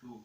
2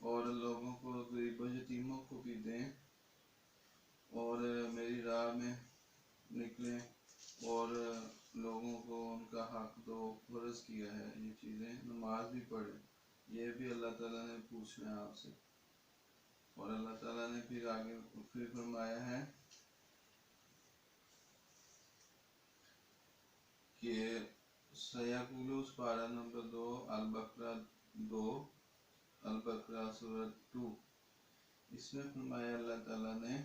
اور لوگوں کو غریبوں یتیموں کو بھی دیں، اور میری راہ میں نکلیں اور لوگوں کو ان کا حق دو، فرض کیا ہے یہ چیزیں، نماز بھی پڑھیں، یہ بھی اللہ تعالیٰ نے پوچھنا ہے آپ سے۔ اور اللہ تعالیٰ نے پھر آگے پھر فرمایا ہے کہ سیقولو پارہ نمبر 2 البقرہ 2 البقرہ سورت 2، اس میں فرمایا اللہ تعالیٰ نے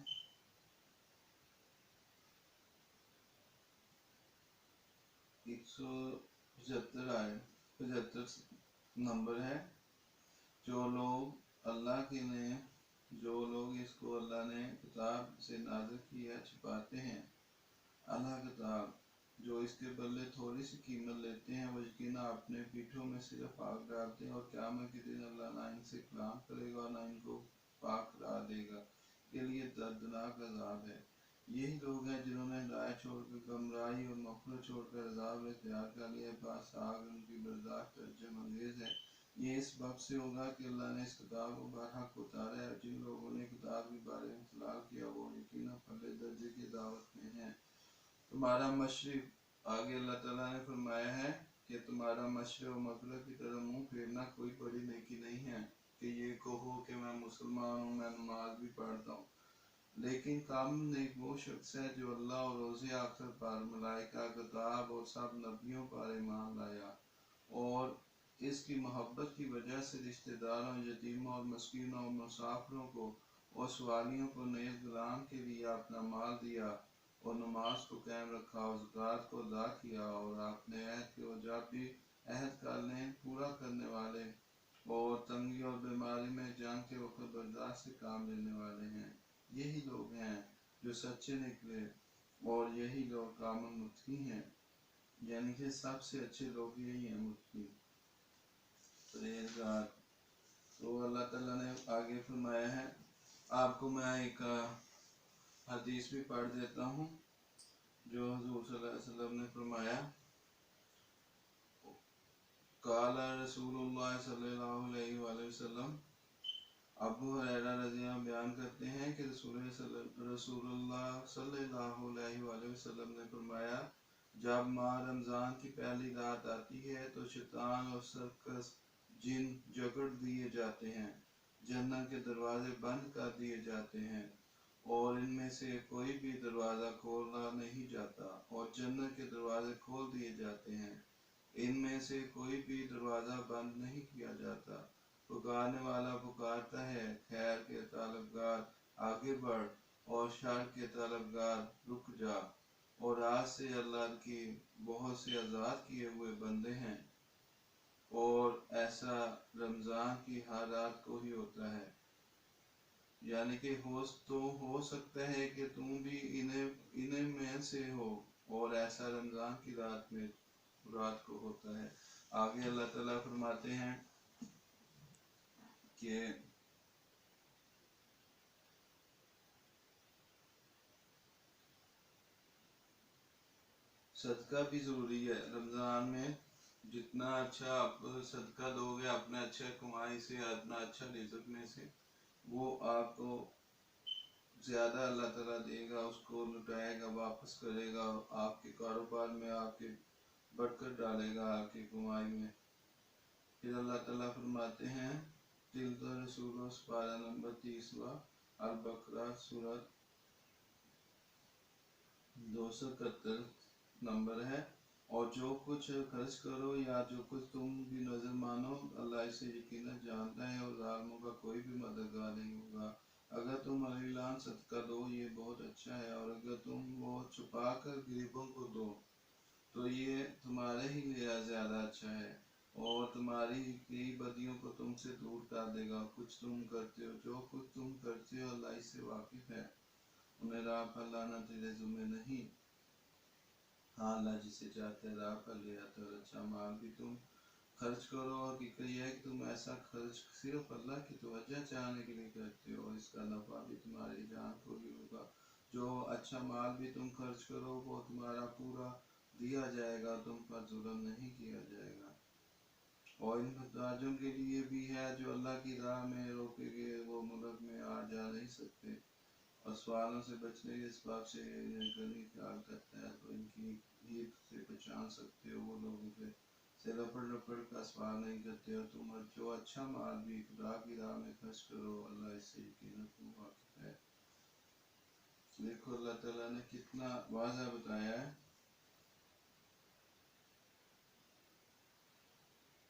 75 نمبر ہے، جو لوگ اللہ کے نے جو لوگ اس کو اللہ نے کتاب سے نازل کیا چھپاتے ہیں، اللہ کتاب جو اس کے بدلے تھوڑی سی قیمت لیتے ہیں، وہ یقیناً اپنے پیٹھوں میں صرف آگ ڈالتے ہیں، اور قیامت کے دن اللہ نہ ان سے کلام کرے گا اور نہ ان کو پاک قرار دے گا، کے لیے دردناک عذاب ہے۔ یہی لوگ ہیں جنہوں نے ہدایت چھوڑ کر گمراہی اور مغفرت چھوڑ کر عذاب اختیار کر لیا، پاس آگ ان کی برداشت ترجم انگیز ہے۔ یہ اس وقت سے ہوگا کہ اللہ نے اس کتاب کو برحق اتارا ہے، اور جن لوگوں نے کتاب کے بارے میں اختلاف کیا وہ یقیناً پہلے درجے کی دعوت میں ہیں۔ تمہارا مشرق، آگے اللہ تعالیٰ نے فرمایا ہے کہ تمہارا مشرق و مغرب کی طرف منہ پھیرنا کوئی بڑی نیکی نہیں ہے، کہ یہ کہو کہ میں مسلمان ہوں، میں نماز بھی پڑھتا ہوں، لیکن کامل نیک وہ شخص ہے جو اللہ اور روز آخر پر، ملائکہ، کتاب اور سب نبیوں پر ایمان لایا، اور اس کی محبت کی وجہ سے رشتہ داروں، یتیموں اور مسکینوں اور مسافروں کو اور سوالیوں کو نیز غلام کے لیے اپنا مال دیا، اور نماز کو قائم رکھا اور زکوٰۃ کو ادا کیا، اور اپنے عہد کے جب بھی عہد کر لیں پورا کرنے والے، اور تنگی اور بیماری میں جنگ کے وقت برداشت سے کام لینے والے ہیں۔ یہی لوگ ہیں جو سچے نکلے، اور یہی لوگ کامل متقی ہیں، یعنی کہ سب سے اچھے لوگ یہی ہیں، متقی پرہیزگار۔ تو اللہ تعالیٰ نے آگے فرمایا ہے، آپ کو میں ایک حدیث بھی پڑھ دیتا ہوں جو حضور صلی اللہ علیہ وسلم نے فرمایا، قال رسول اللہ صلی اللہ علیہ وآلہ وسلم، ابو ہریرہ رضی اللہ عنہ بیان کرتے ہیں کہ رسول اللہ صلی اللہ علیہ وآلہ وسلم نے فرمایا، جب ماہ رمضان کی پہلی رات آتی ہے تو شیطان اور سرکس جن جکڑ دیے جاتے ہیں، جنت کے دروازے بند کر دیے جاتے ہیں، اور ان میں سے کوئی بھی دروازہ کھولا نہیں جاتا، اور جنت کے دروازے کھول دیے جاتے ہیں، ان میں سے کوئی بھی دروازہ بند نہیں کیا جاتا۔ پکارنے والا پکارتا ہے، خیر کے طلبگار آگے بڑھ، اور شر کے طلبگار رک جا، اور آج سے اللہ کی بہت سے آزاد کیے ہوئے بندے ہیں، اور ایسا رمضان کی ہر رات کو ہی ہوتا ہے، یعنی کہ ہو سکتا ہے کہ تم بھی انہیں میں سے ہو، اور ایسا رمضان کی رات کو ہوتا ہے۔ آگے اللہ تعالیٰ فرماتے ہیں کہ صدقہ بھی ضروری ہے رمضان میں، جتنا اچھا آپ صدقہ دو گے اپنے اچھے کمائی سے، اپنا اچھا رزق میں سے، وہ آپ کو زیادہ اللہ تعالیٰ دے گا، اس کو لٹائے گا، واپس کرے گا، آپ کے کاروبار میں آپ کے برکت ڈالے گا، آپ کی کمائی میں۔ پھر اللہ تعالیٰ فرماتے ہیں، تلک رسول پارہ نمبر 30 البقرہ سورت 271 نمبر ہے، اور جو کچھ خرچ کرو یا جو کچھ تم بھی نظر مانو، اللہ اسے یقیناً جانتا ہے، اور ظالموں کا کوئی بھی مددگار نہیں ہوگا۔ اگر تم اعلان صدقہ دو یہ بہت اچھا ہے، اور اگر تم وہ چھپا کر غریبوں کو دو تو یہ تمہارے ہی لیے زیادہ اچھا ہے، اور تمہاری کئی بدیوں کو تم سے دور کر دے گا۔ کچھ تم کرتے ہو، جو کچھ تم کرتے ہو اللہ اس سے واقف ہے، انہیں راہ پر لانا تیرے ذمہ نہیں، ہاں اللہ جسے چاہتے ہے راہ پر لے آتا ہے۔ اور اچھا مال بھی تم خرچ کرو، اور حقیقت یہ ہے کہ تم ایسا خرچ صرف اللہ کی توجہ چاہنے کے لیے کرتے ہو، اس کا نفع بھی تمہاری جان کو ہی ہوگا۔ جو اچھا مال بھی تم خرچ کرو وہ تمہارا پورا دیا جائے گا، تم پر ظلم نہیں کیا جائے گا۔ اور ان محتاجوں کے لیے بھی ہے جو اللہ کی راہ میں روکے گئے، وہ ملک میں آ جا نہیں سکتے، اور سوالوں سے بچنے کے اسباب سے کرنے خیال کرتا ہے، تو ان کی عید سے پہچان سکتے ہو وہ لوگوں سے لپڑ لپڑ کا سوال نہیں کرتے، اور تم جو اچھا مال بھی خدا کی راہ میں خرچ کرو، اللہ اس سے یقیناً واقف ہے۔ دیکھو اللہ تعالیٰ نے کتنا واضح بتایا ہے۔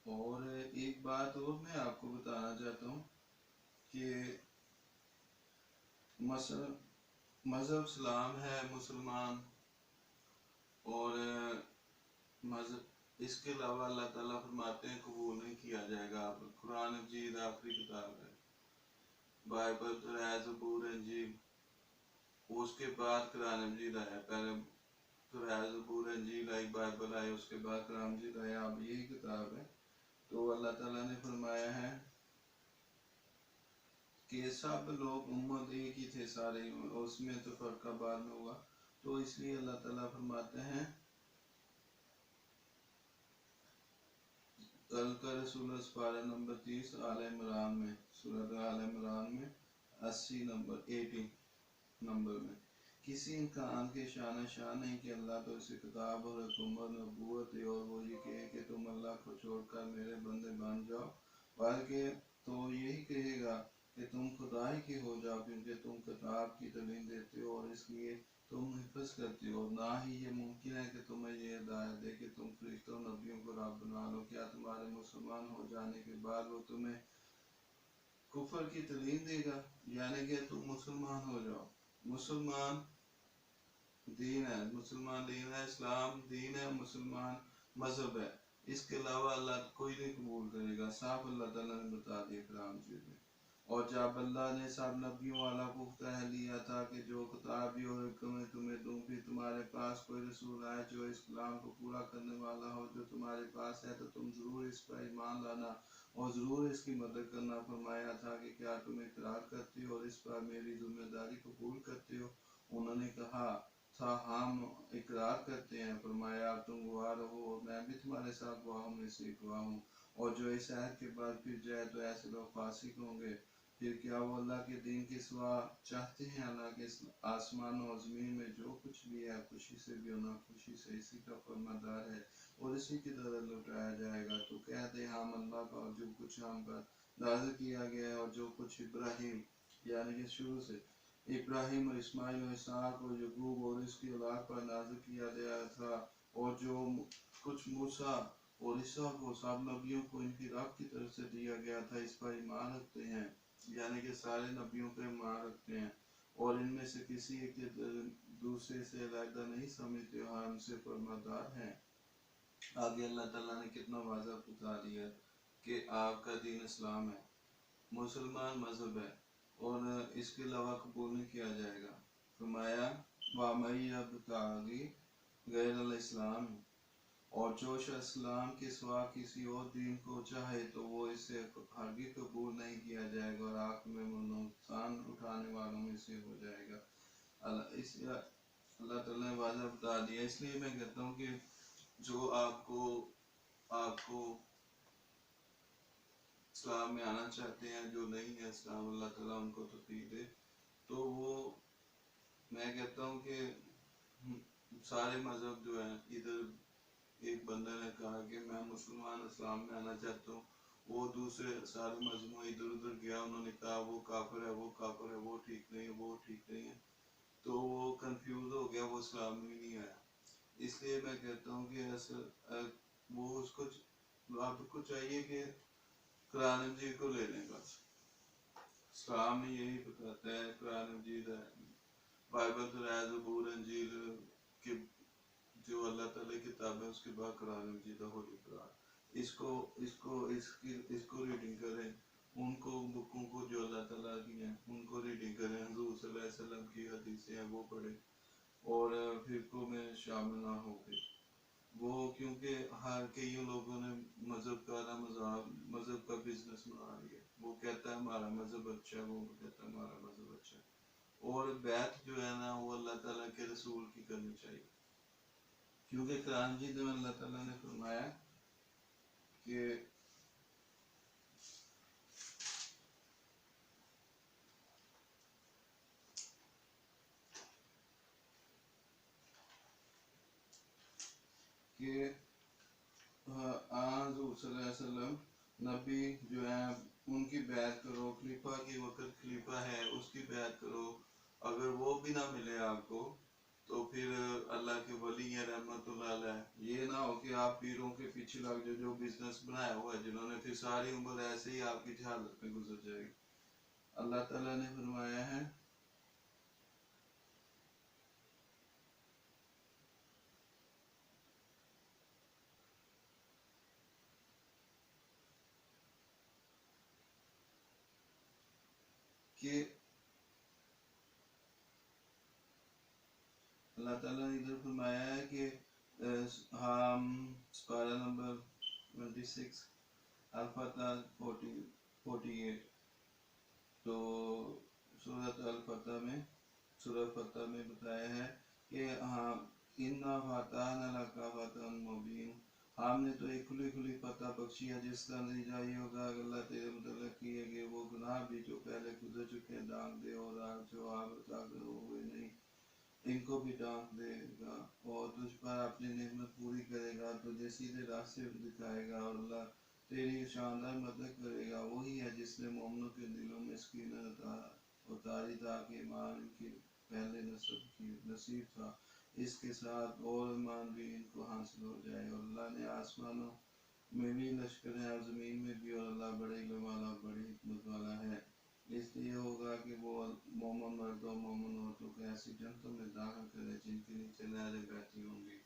اور ایک بات اور میں آپ کو بتانا چاہتا ہوں کہ مذہب اسلام ہے، مسلمان، اور مذہب اس کے علاوہ اللہ تعالیٰ فرماتے ہیں قبول نہیں کیا جائے گا۔ قرآن مجید آخری کتاب ہے، بائبل تو ہے، زبور انجیل، اس کے بعد قرآن مجید آیا، پہلے تو ہے زبور انجیل آئی، بائبل آئی، اس کے بعد قرآن مجید آیا، اب یہی کتاب ہے۔ تو اللہ تعالیٰ نے فرمایا ہے کہ سب لوگ امت ایک ہی تھے سارے، اس میں تو فرقہ بعد میں ہوا، تو اس لیے اللہ تعالیٰ فرماتے ہیں کل کا رسول سپارہ نمبر 30 آل عمران میں، سورۃ آل عمران میں 80 نمبر میں، کسی انسان کے شان نہیں کہ اللہ تو اسے کتاب اور حکومت نبوت دے اور وہ یہ کہے کہ تم اللہ کو چھوڑ کر میرے بندے بن جاؤ، بلکہ تو یہی کہے گا کہ تم خدا ہی کے ہو جاؤ، کیونکہ تم کتاب کی تعلیم دیتے ہو اور اس لیے تم حفظ کرتے ہو، نہ ہی یہ ممکن ہے کہ تمہیں یہ ہدایت دے کہ تم فرشتوں نبیوں کو رب بنا لو۔ کیا تمہارے مسلمان ہو جانے کے بعد وہ تمہیں کفر کی تعلیم دے گا؟ یعنی کہ تم مسلمان ہو جاؤ۔ مسلمان دین ہے، مسلمان دین ہے، اسلام دین ہے، مسلمان مذہب ہے، اس کے علاوہ اللہ کوئی نہیں قبول کرے گا، صاف اللہ تعالیٰ نے بتا دیا کلام چیز میں۔ اور جب اللہ نے سب نبیوں والا پختہ ہے لیا تھا کہ جو کتابی اور حکمیں تمہیں دوں، پھر تمہارے پاس کوئی رسول آئے جو اس کلام کو پورا کرنے والا ہو جو تمہارے پاس ہے، تو تم ضرور اس پر ایمان لانا اور ضرور اس کی مدد کرنا۔ فرمایا تھا کہ کیا تم اقرار کرتے ہو اور اس پر میری ذمہ داری قبول کرتے ہو؟ انہوں نے کہا تھا ہم اقرار کرتے ہیں۔ فرمایا اب تم گواہ رہو اور میں بھی تمہارے ساتھ گواہوں میں سے گواہ ہوں، اور جو اس عہد کے بعد پھر جائے تو ایسے لوگ فاسق ہوں گے۔ پھر کیا وہ اللہ کے دین کے سوا چاہتے ہیں؟ اللہ کے آسمان و زمین میں جو کچھ بھی ہے، خوشی سے بھی اور ناخوشی سے، اسی کا فرماندار ہے اور اسی کی طرح لوٹایا جائے گا۔ تو کہہ دے ہم اللہ کا، جو کچھ ہم پر نازل کیا گیا ہے اور جو کچھ ابراہیم یعنی کہ شروع سے ابراہیم اور اسماعیل اور اسحاق اور یعقوب اور اس کی اولاد پر نازل کیا گیا تھا، اور جو کچھ موسیٰ اور عیسیٰ کو سب نبیوں کو ان کی رب کی طرف سے دیا گیا تھا، اس پر ایمان رکھتے ہیں، یعنی کہ سارے نبیوں پر ایمان رکھتے ہیں، اور ان میں سے کسی ایک دوسرے سے علیحدہ نہیں سمجھتے، اور ہم سے فرماندار ہیں۔ آگے اللہ تعالیٰ نے کتنا واضح بتا دیا کہ آپ کا دین اسلام ہے، مسلمان مذہب ہے، اور اس کے علاوہ قبول نہیں کیا جائے گا۔ فرمایا وَمَن یبتغِ غیر الاسلام، اور جو شخص اسلام کے سوا کسی اور دین کو چاہے تو وہ اسے ہرگز قبول نہیں کیا جائے گا، اور آخر میں وہ نقصان اٹھانے والوں میں سے ہو جائے گا۔ اللہ تعالیٰ نے واضح بتا دیا۔ اس لیے میں کہتا ہوں کہ جو آپ کو اسلام میں آنا چاہتے ہیں، جو نہیں ہے اسلام، اللہ تعالیٰ ان کو توفیق دے، تو وہ میں کہتا ہوں کہ سارے مذہب جو ہیں، ادھر ایک بندہ نے کہا کہ میں مسلمان اسلام میں آنا چاہتا ہوں، وہ دوسرے سارے مذہبوں ادھر ادھر گیا، انہوں نے کہا وہ کافر ہے، وہ کافر ہے، وہ ٹھیک نہیں ہے، وہ ٹھیک نہیں ہے، تو وہ کنفیوز ہو گیا، وہ اسلام میں نہیں آیا۔ اس لیے میں کہتا ہوں کہ وہ اس کو آپ کو چاہیے کہ قرآن مجید کو لے لیں، بس اسلام میں یہی بتاتا ہے، قرآن مجید ہے، بائبل تو ہے، زبور انجیل کہ جو اللہ تعالیٰ کی کتاب ہے، اس کے بعد قرآن مجید ہولی قرآن، اس کو ریڈنگ کریں، ان کو بکوں کو جو اللہ تعالیٰ کی ہیں ان کو ریڈنگ کریں، حضور صلی اللہ علیہ وسلم کی حدیثیں ہیں وہ پڑھیں، اور فرقوں میں شامل نہ ہو کے وہ، کیونکہ ہر کئی لوگوں نے مذہب کا مذہب کا بزنس بنا لیا، وہ کہتا ہے ہمارا مذہب اچھا ہے، وہ کہتا ہے ہمارا مذہب اچھا ہے، اور بیعت جو ہے نا وہ اللہ تعالیٰ کے رسول کی کرنی چاہیے، کیونکہ قرآن مجید میں اللہ تعالیٰ نے فرمایا کہ کہ حضور صلی اللہ علیہ وسلم نبی جو ہیں ان کی بیعت کرو، خلیفہ کی وقت خلیفہ ہے اس کی بیعت کرو، اگر وہ بھی نہ ملے آپ کو تو پھر اللہ کے ولی ہیں رحمت اللہ علیہ. یہ نہ ہو کہ آپ پیروں کے پیچھے لگ جو بزنس بنایا ہوا ہے جنہوں نے پھر ساری عمر ایسے ہی آپ کی جہالت میں گزر جائے گی. اللہ تعالیٰ نے فرمایا ہے کہ اللہ تعالیٰ نے ادھر فرمایا ہے کہ ہم سپارہ نمبر 26 الفتح 48 تو سورۃ الفتح میں سورہ فتح میں بتایا ہے کہ ہاں اِنَّا فَتَحْنَا لَكَ فَتْحًا مُبِينًا، ہم نے تو ایک کھلی کھلی فتح بخشی ہے جس کا نتیجہ یہ ہوگا کہ اللہ تیرے متعلق کی ہے کہ وہ گناہ بھی جو پہلے گزر چکے ہیں ڈانٹ دے، اور جو آگ تک ہوئے نہیں ان کو بھی ڈانٹ دے گا، اور تجھ پر اپنی نعمت پوری کرے گا، تجھے سیدھے راستے دکھائے گا، اور اللہ تیری شاندار مدد کرے گا. وہی ہے جس نے مومنوں کے دلوں میں سکینت اتاری تاکہ ایمان ان کی پہلے نسب کی نصیب تھا، اس کے ساتھ اور ایمان بھی ان کو حاصل ہو جائے. اور اللہ نے آسمانوں میں بھی لشکر ہے اور زمین میں بھی، اور اللہ بڑے علم والا بڑی حکمت والا ہے. اس لیے ہوگا کہ وہ مومن مردوں مومن عورتوں کو ایسی جنتوں میں داخل کرے جن کے نیچے نہریں بہتی ہوں گی،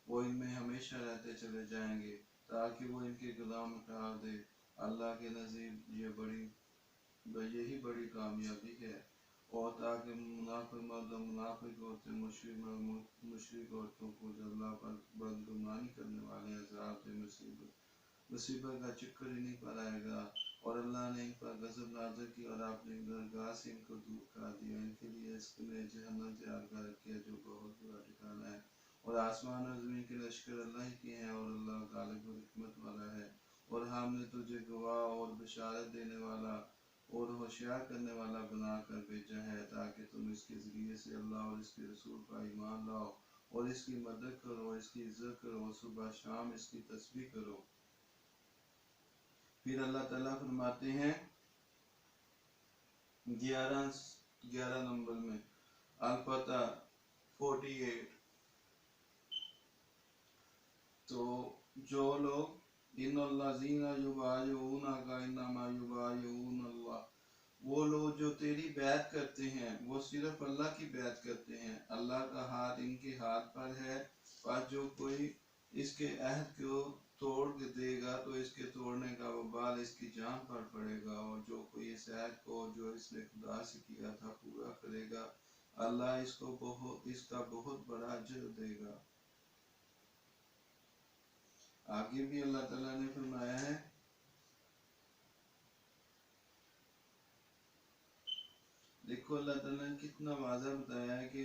وہ ان میں ہمیشہ رہتے چلے جائیں گے تاکہ وہ ان کے غلام قرار دے. اللہ کے نزدیک یہی بڑی کامیابی ہے. اور تاکہ منافق مرد و منافق عورتیں مشرک عورتوں کو جو اللہ پر بدگمانی کرنے والے عذاب سے مصیبت کا چکر ہی نہیں پڑائے گا. اور اللہ نے ان پر غضب نازل کی اور اپنی درگاہ سے ان کو دور کر دیا. ان کے لیے اس میں جہنم تیار کر رکھی ہے جو بہت برا ٹھکانہ ہے. اور آسمان اور زمین کے لشکر اللہ ہی کے ہیں، اور اللہ غالب و حکمت والا ہے. اور ہم نے تجھے گواہ اور بشارت دینے والا اور ہوشیار کرنے والا بنا کر بھیجا ہے تاکہ تم اس کے ذریعے سے اللہ اور اس کے رسول کا ایمان لاؤ اور اس کی مدد کرو، اس کی عزت کرو، اور صبح شام اس کی تسبیح کرو. پھر اللہ تعالیٰ فرماتے ہیں 11 نمبر میں الفتح 48 تو جو لوگ ان الذین یبایعونک انما یبایعون اللہ، وہ لوگ جو تیری بیعت کرتے ہیں وہ صرف اللہ کی بیعت کرتے ہیں، اللہ کا ہاتھ ان کے ہاتھ پر ہے. پر جو کوئی اس کے عہد کو توڑ دے گا تو اس کے توڑنے کا وبال اس کی جان پر پڑے گا، اور جو کوئی اس عہد کو جو اس نے خدا سے کیا تھا پورا کرے گا اللہ اس کا بہت بڑا اجر دے گا. آگے بھی اللہ تعالیٰ نے فرمایا ہے دیکھو اللہ تعالیٰ نے کتنا واضح بتایا ہے کہ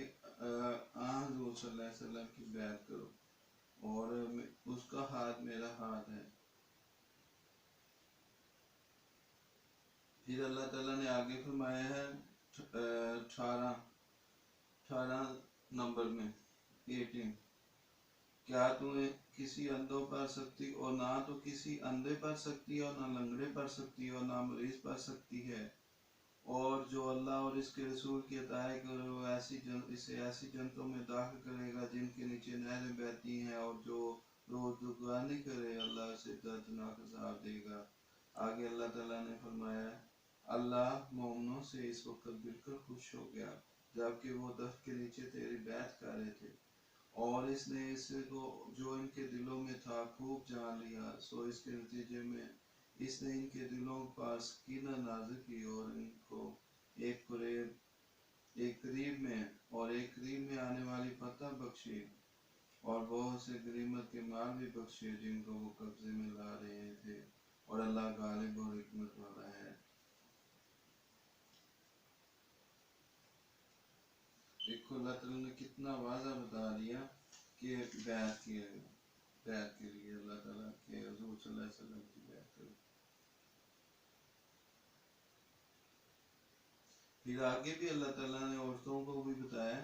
حضور صلی اللہ علیہ وسلم کی بیعت کرو اور اس کا ہاتھ میرا ہاتھ ہے. پھر اللہ تعالیٰ نے آگے فرمایا ہے 18 نمبر میں 18 کیا تمہیں کسی اندھوں پر سکتی اور نہ تو کسی اندھے پر سکتی اور نہ لنگڑے پر سکتی اور نہ مریض پر سکتی ہے. اور جو اللہ اور اس کے رسول کی اطاعت کرے وہ اسے ایسی جنتوں میں داخل کرے گا جن کے نیچے نہریں بہتی ہیں، اور جو روزگاری کرے اللہ اسے دردناک عذاب دے گا. آگے اللہ تعالیٰ نے فرمایا اللہ مومنوں سے اس وقت بالکل خوش ہو گیا جبکہ وہ درخت کے نیچے تیری بیعت کر رہے تھے، اور اس نے اس کو جو ان کے دلوں میں تھا خوب جان لیا. سو اس کے نتیجے میں اس نے ان کے دلوں پر سکینہ نازل کی اور ان کو ایک قریب میں آنے والی فتح بخشی اور بہت سے غنیمت کے مال بھی بخشے جن کو وہ قبضے میں لا رہے تھے، اور اللہ غالب اور حکمت والا ہے. دیکھو اللہ تعالیٰ نے کتنا واضح بتا دیا کہ بیعت کے لیے اللہ تعالیٰ کے حضور صلی اللہ علیہ وسلم کی بیعت کرو. پھر آگے بھی اللہ تعالیٰ نے عورتوں کو بھی بتایا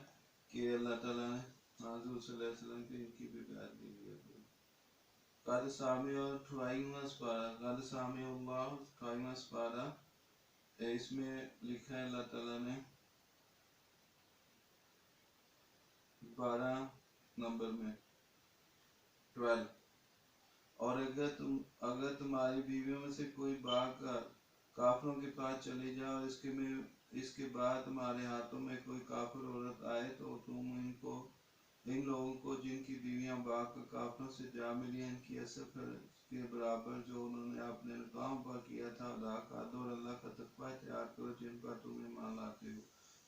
کہ اللہ تعالیٰ نے حضور صلی اللہ علیہ وسلم کی ان کی بھی بیعت کے لیے کرو. قد سامع اور 28واں سپارہ، قد سامع اللہ 28واں سپارہ، اس میں لکھا ہے اللہ تعالیٰ نے 12 نمبر میں 12، اور اگر تمہاری بیویوں میں سے کوئی باغ کا کافروں کے پاس چلی جائے اور اس کے بعد تمہارے ہاتھوں میں کوئی کافر عورت آئے تو تم ان لوگوں کو جن کی بیویاں باغ کا کافروں سے جا ملی ان کی اصل کے برابر جو انہوں نے اپنے نکاحوں پر کیا تھا ادا کر دو، اور اللہ کا تقوی اختیار کرو جن پر تم ایمان لاتے ہو۔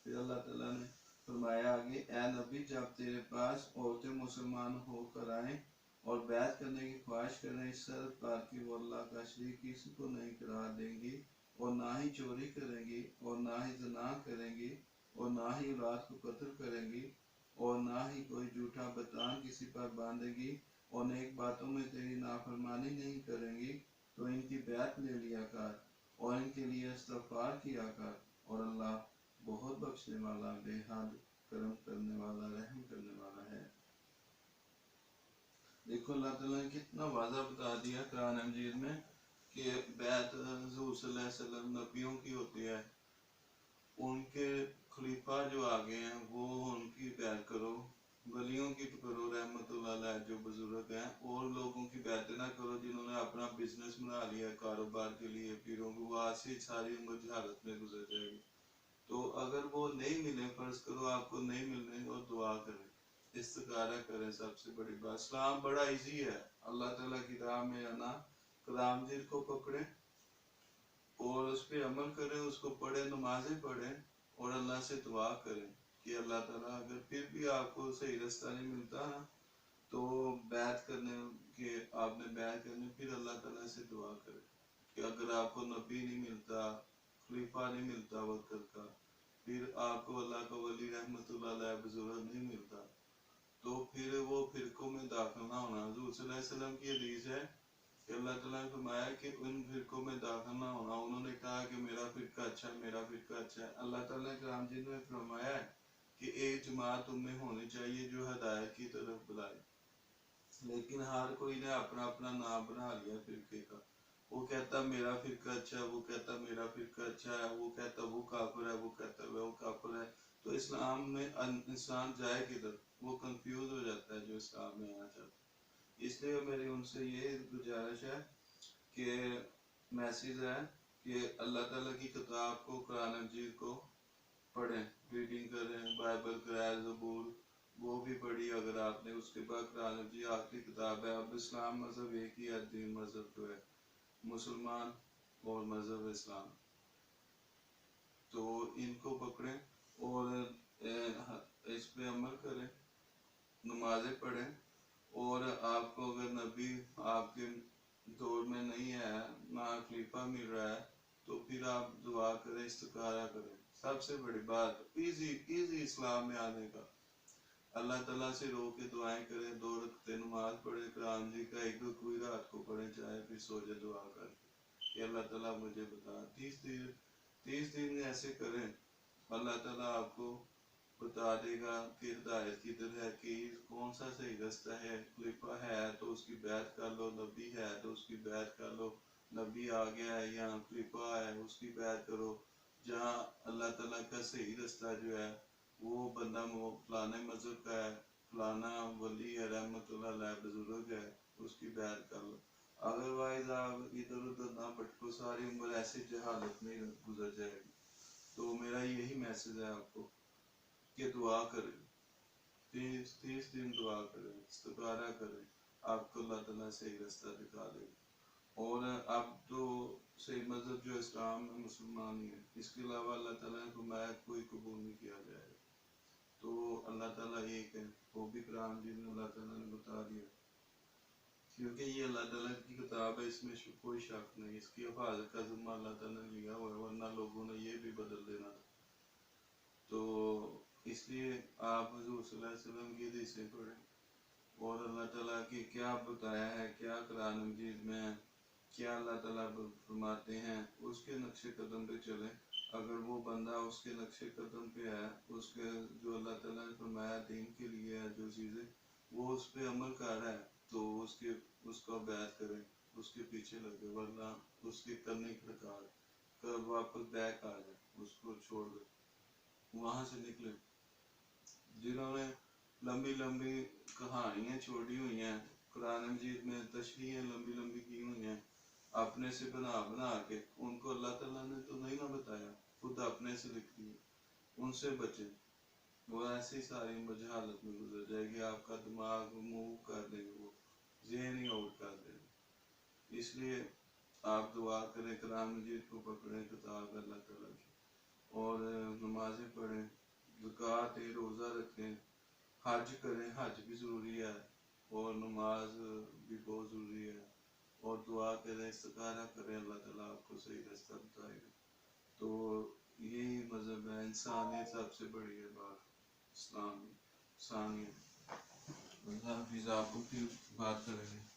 پھر اللہ تعالیٰ نے فرمایا آگے، اے نبی جب تیرے پاس عورتیں مسلمان ہو کر آئیں اور بیعت کرنے کی خواہش کریں اس شرط پر کہ وہ اللہ کا شریک کسی کو نہیں قرار دیں گی، اور نہ ہی چوری کریں گی، اور نہ ہی زنا کریں گی، اور نہ ہی اولاد کو قتل کریں گی، اور نہ ہی کوئی جھوٹا بہتان کسی پر باندھے گی، اور نیک باتوں میں تیری نافرمانی نہیں کریں گی، تو ان کی بیعت لے لیا کر اور ان کے لیے استغفار کیا کر، اور اللہ بہت بخشنے والا، بے حد کرم کرنے والا، رحم کرنے والا ہے۔ دیکھو اللہ تعالیٰ نے کتنا واضح بتا دیا قرآن مجید میں کہ بیعت حضور صلی اللہ علیہ وسلم نبیوں کی ہوتی ہے، ان کے خلیفہ جو آگے ہیں وہ ان کی بیعت کرو، ولیوں کی کرو رحمت اللہ علیہ جو بزرگ ہیں، اور لوگوں کی بیعت نہ کرو جنہوں نے اپنا بزنس بنا لیا کاروبار کے لیے، پیروں کو، وہ آج سے ساری عمر جہالت میں گزر جائے گی۔ تو اگر وہ نہیں ملے، فرض کرو آپ کو نہیں ملنے، اور دعا کریں، استخارہ کریں، سب سے بڑی بات۔ اسلام بڑا ایزی ہے، اللہ تعالیٰ کی راہ میں آنا، قرآن مجید کو پکڑیں اور اس پہ عمل کریں، اس کو پڑھیں، نمازیں پڑھیں، اور اللہ سے دعا کریں کہ اللہ تعالیٰ اگر پھر بھی آپ کو صحیح رستہ نہیں ملتا نا تو بیعت کرنے کہ آپ نے بیعت کرنی، پھر اللہ تعالیٰ سے دعا کریں کہ اگر آپ کو نبی نہیں ملتا، خلیفہ نہیں ملتا وقت کا، پھر آپ کو اللہ کا ولی رحمت اللہ علیہ بزرگ نہیں ملتا، تو پھر وہ فرقوں میں داخل نہ ہونا۔ حضور صلی اللہ علیہ وسلم کی حدیث ہے کہ اللہ تعالیٰ نے فرمایا کہ ان فرقوں میں داخل نہ ہونا۔ انہوں نے کہا کہ میرا فرقہ اچھا ہے، میرا فرقہ اچھا ہے۔ اللہ تعالیٰ نے قرآن مجید میں فرمایا ہے کہ ایک جماعت تم میں ہونی چاہیے جو ہدایت کی طرف بلائے، لیکن ہر کوئی نے اپنا اپنا نام بنا لیا فرقے کا، وہ کہتا میرا فرقہ اچھا ہے، وہ کہتا میرا فرقہ اچھا ہے، وہ کہتا وہ کافر ہے، وہ کہتا وہ کافر ہے۔ تو اسلام میں انسان جائے کدھر؟ وہ کنفیوز ہو جاتا ہے جو اسلام میں آنا چاہتا ہے۔ اس لیے میری ان سے یہ گزارش ہے کہ میسیج ہے کہ اللہ تعالیٰ کی کتاب کو، قرآن مجید کو پڑھیں، ریڈنگ کریں، بائبل قرآن زبور وہ بھی پڑھی اگر آپ نے، اس کے بعد قرآن مجید آخری کتاب ہے۔ اب اسلام مذہب ایک ہی ہے، دین مذہب جو ہے مسلمان اور مذہب اسلام، تو ان کو پکڑیں اور اس پہ عمل کریں، نمازیں پڑھیں، اور آپ کو اگر نبی آپ کے دور میں نہیں ہے، نہ خلیفہ مل رہا ہے، تو پھر آپ دعا کریں، استخارہ کریں، سب سے بڑی بات ایزی اسلام میں آنے کا۔ اللہ تعالیٰ سے رو کے دعائیں کریں، 2 رکعتیں نماز پڑھیں، قرآن جی کا 1 رکوع رات کو پڑھیں، چاہے پھر سو جائے دعا کر کے کہ اللہ تعالیٰ مجھے بتا، 30 دن ایسے کریں، اللہ تعالیٰ آپ کو بتا دے گا کہ ہدایت کدھر ہے، کہ کون سا صحیح رستہ ہے۔ خلیفہ ہے تو اس کی بیعت کر لو، نبی ہے تو اس کی بیعت کر لو، نبی آ گیا ہے یا خلیفہ ہے اس کی بیعت کرو، جہاں اللہ تعالیٰ کا صحیح رستہ جو ہے وہ بندہ فلانے مذہب کا ہے، فلانا ولی ہے رحمت اللہ علیہ بزرگ ہے، اس کی بیعت کر لو، ادروائز آپ ادھر ادھر نہ بھٹکو، ساری عمر ایسی جہالت میں گزر جائے گی۔ تو میرا یہی میسج ہے آپ کو کہ دعا کریں، 30 دن دعا کریں، استخارہ کریں، آپ کو اللہ تعالیٰ صحیح رستہ دکھا دے گا۔ اور اب تو صحیح مذہب جو اسلام میں مسلمان ہی ہے، اس کے علاوہ اللہ تعالیٰ نے فرمایا کوئی قبول نہیں کیا جائے گا۔ تو اللہ تعالیٰ ایک ہے، وہ بھی قرآن جن میں اللہ تعالیٰ نے بتا دیا، کیونکہ یہ اللہ تعالیٰ کی کتاب ہے، اس میں کوئی شک نہیں، اس کی حفاظت کا ذمہ اللہ تعالیٰ نے لیا ہوا ہے، ورنہ لوگوں نے یہ بھی بدل دینا تھا۔ تو اس لیے آپ حضور صلی اللہ علیہ وسلم کی حدیثیں پڑھیں، اور اللہ تعالیٰ کی کیا بتایا ہے، کیا قرآن مجید میں ہے، کیا اللہ تعالیٰ فرماتے ہیں، اس کے نقش قدم پہ چلیں۔ اگر وہ بندہ اس کے نقش قدم پہ ہے، اس کے جو اللہ تعالیٰ نے فرمایا دین کے لیے ہے جو چیزیں، وہ اس پہ عمل کر رہا ہے، تو اس کا بیعت کریں، اس کے پیچھے لگے، ورنہ اس کی کرنی کھڑکار کب واپس بیک آ جائے، اس کو چھوڑ دے، وہاں سے نکلے۔ جنہوں نے لمبی لمبی کہانیاں چھوڑی ہوئی ہیں، قرآن مجید میں تشریحیں لمبی لمبی کی ہوئی ہیں اپنے سے بنا بنا کے، ان کو اللہ تعالیٰ نے تو نہیں نہ بتایا، خود اپنے سے لکھ دی، ان سے بچیں، وہ ایسی ساری مجہالت میں گزر جائے گی، آپ کا دماغ موو کر دیں گے، وہ ذہن ہی آؤٹ کر دیں گے۔ اس لیے آپ دعا کریں، قرآن مجید کو پکڑیں، کتاب اللہ تعالیٰ کی، اور نمازیں پڑھیں، زکوٰۃ دیں، روزہ رکھیں، حج کریں، حج بھی ضروری ہے، اور نماز بھی بہت ضروری ہے، اور دعا کریں، استخارہ کریں، اللہ تعالیٰ آپ کو صحیح رستہ بتائے گا۔ تو یہی مذہب ہے، انسانیت سب سے بڑی ہے بات، اسلام انسانیت۔ اللہ حافظ، آپ کو پھر بات کریں گے۔